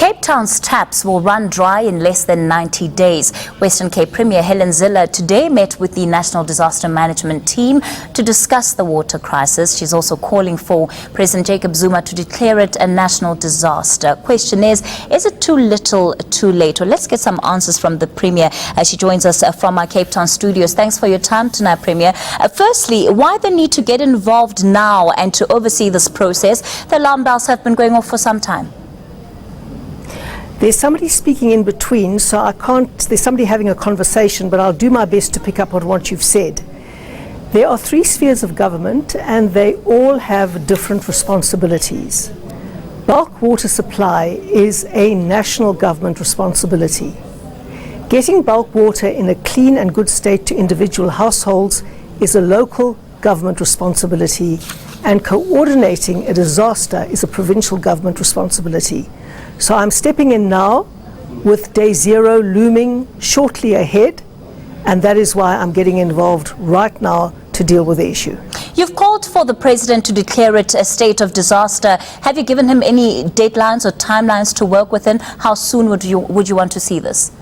Cape Town's taps will run dry in less than 90 days. Western Cape Premier Helen Zille today met with the National Disaster Management team to discuss the water crisis. She's also calling for President Jacob Zuma to declare it a national disaster. Question is it too little, too late? Well, let's get some answers from the Premier as she joins us from our Cape Town studios. Thanks for your time tonight, Premier. Firstly, why the need to get involved now and to oversee this process? The alarm bells have been going off for some time. There's somebody speaking in between, so I can't, there's somebody having a conversation, but I'll do my best to pick up on what you've said. There are three spheres of government and they all have different responsibilities. Bulk water supply is a national government responsibility. Getting bulk water in a clean and good state to individual households is a local government responsibility, and coordinating a disaster is a provincial government responsibility. So I'm stepping in now with day zero looming shortly ahead, and that is why I'm getting involved right now to deal with the issue. You've called for the President to declare it a state of disaster. Have you given him any deadlines or timelines to work within? How soon would you want to see this?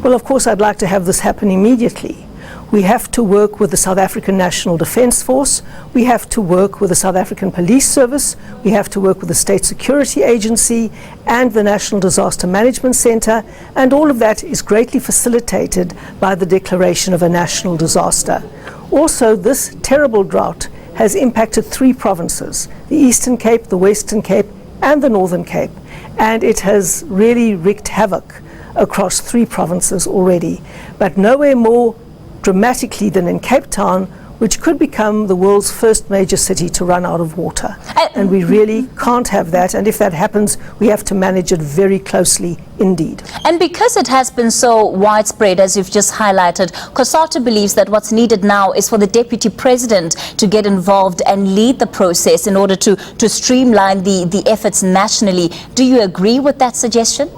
Well, of course, I'd like to have this happen immediately. We have to work with the South African National Defence Force, we have to work with the South African Police Service, we have to work with the State Security Agency and the National Disaster Management Centre, and all of that is greatly facilitated by the declaration of a national disaster. Also, this terrible drought has impacted three provinces, the Eastern Cape, the Western Cape and the Northern Cape, and it has really wreaked havoc across three provinces already, but nowhere more dramatically than in Cape Town, which could become the world's first major city to run out of water. And we really can't have that, and if that happens, we have to manage it very closely indeed. And because it has been so widespread, as you've just highlighted, COSATU believes that what's needed now is for the Deputy President to get involved and lead the process in order to streamline the efforts nationally. Do you agree with that suggestion?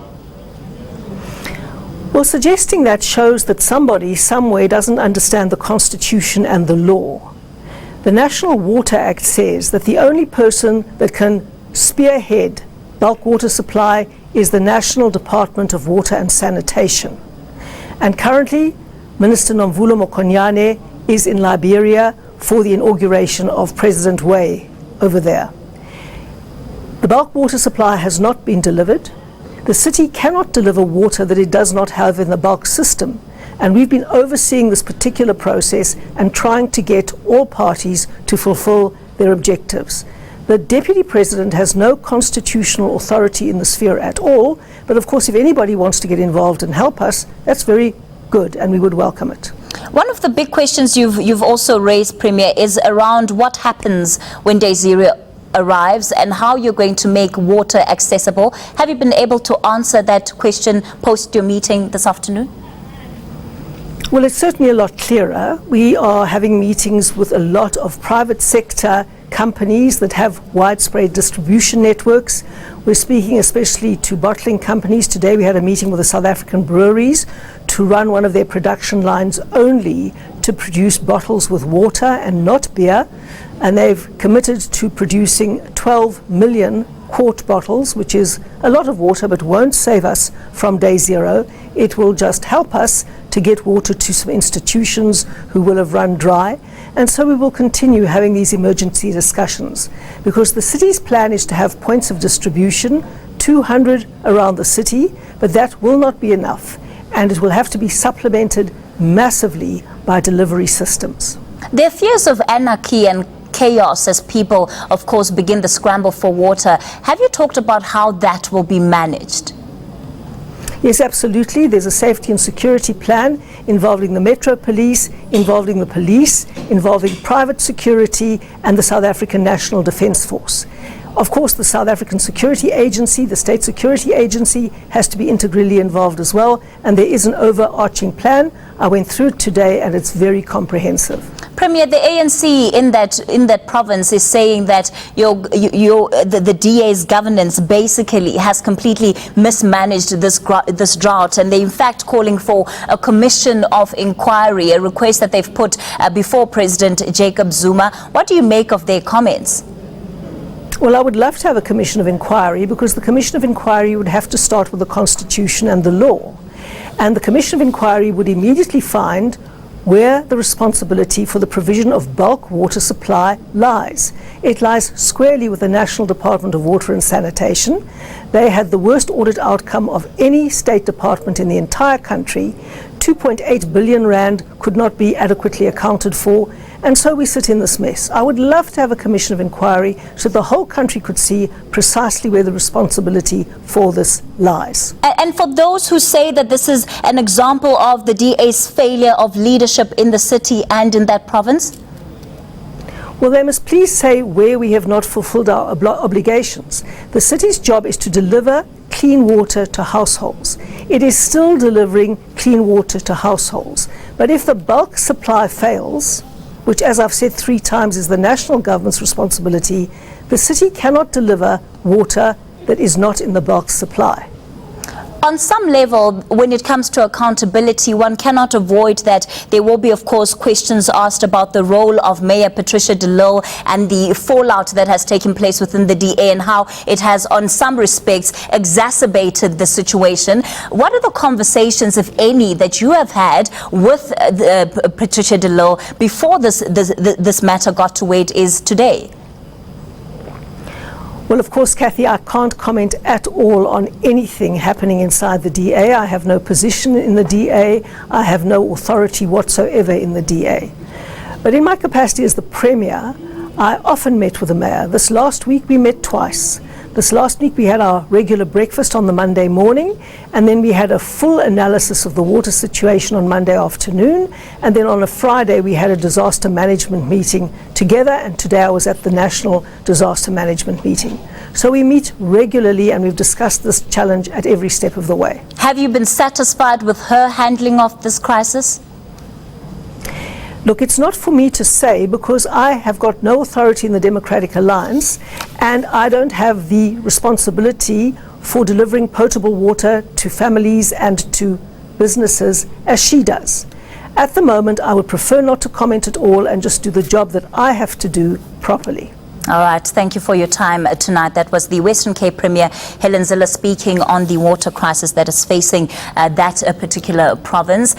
Well, suggesting that shows that somebody somewhere doesn't understand the Constitution and the law. The National Water Act says that the only person that can spearhead bulk water supply is the National Department of Water and Sanitation. And currently, Minister Nomvula Mokonyane is in Liberia for the inauguration of President Way over there. The bulk water supply has not been delivered. The city cannot deliver water that it does not have in the bulk system, and we've been overseeing this particular process and trying to get all parties to fulfill their objectives. The Deputy President has no constitutional authority in the sphere at all, but of course if anybody wants to get involved and help us, that's very good and we would welcome it. One of the big questions you've also raised, Premier, is around what happens when day zero arrives and how you're going to make water accessible. Have you been able to answer that question post your meeting this afternoon? Well, it's certainly a lot clearer. We are having meetings with a lot of private sector companies that have widespread distribution networks. We're speaking especially to bottling companies. Today we had a meeting with the South African breweries to run one of their production lines only to produce bottles with water and not beer. And they've committed to producing 12 million quart bottles, which is a lot of water but won't save us from day zero. It will just help us to get water to some institutions who will have run dry. And so we will continue having these emergency discussions, because the city's plan is to have points of distribution, 200 around the city, but that will not be enough, and it will have to be supplemented massively by delivery systems. There are fears of anarchy and chaos as people, of course, begin the scramble for water. Have you talked about how that will be managed? Yes, absolutely. There's a safety and security plan involving the Metro Police, involving the police, involving private security and the South African National Defence Force. Of course, the South African Security Agency, the State Security Agency, has to be integrally involved as well, and there is an overarching plan. I went through it today and it's very comprehensive. Premier, the ANC in that province is saying that the DA's governance basically has completely mismanaged this drought, and they're in fact calling for a commission of inquiry, a request that they've put before President Jacob Zuma. What do you make of their comments? Well, I would love to have a commission of inquiry, because the commission of inquiry would have to start with the Constitution and the law. And the commission of inquiry would immediately find where the responsibility for the provision of bulk water supply lies. It lies squarely with the National Department of Water and Sanitation. They had the worst audit outcome of any state department in the entire country. 2.8 billion rand could not be adequately accounted for, and so we sit in this mess. I would love to have a commission of inquiry so the whole country could see precisely where the responsibility for this lies. And for those who say that this is an example of the DA's failure of leadership in the city and in that province? Well, they must please say where we have not fulfilled our obligations. The city's job is to deliver clean water to households. It is still delivering clean water to households. But if the bulk supply fails, which, as I've said 3 times, is the national government's responsibility, the city cannot deliver water that is not in the bulk supply. On some level, when it comes to accountability, one cannot avoid that there will be, of course, questions asked about the role of Mayor Patricia de Lille and the fallout that has taken place within the DA and how it has, on some respects, exacerbated the situation. What are the conversations, if any, that you have had with Patricia de Lille before this matter got to where it is today? Well, of course, Kathy, I can't comment at all on anything happening inside the DA. I have no position in the DA. I have no authority whatsoever in the DA. But in my capacity as the Premier, I often met with the Mayor. This last week we met twice. This last week we had our regular breakfast on the Monday morning, and then we had a full analysis of the water situation on Monday afternoon, and then on a Friday we had a disaster management meeting together, and today I was at the National Disaster Management meeting. So we meet regularly and we've discussed this challenge at every step of the way. Have you been satisfied with her handling of this crisis? Look, it's not for me to say, because I have got no authority in the Democratic Alliance, and I don't have the responsibility for delivering potable water to families and to businesses as she does. At the moment, I would prefer not to comment at all and just do the job that I have to do properly. All right, thank you for your time tonight. That was the Western Cape Premier Helen Zille speaking on the water crisis that is facing that particular province.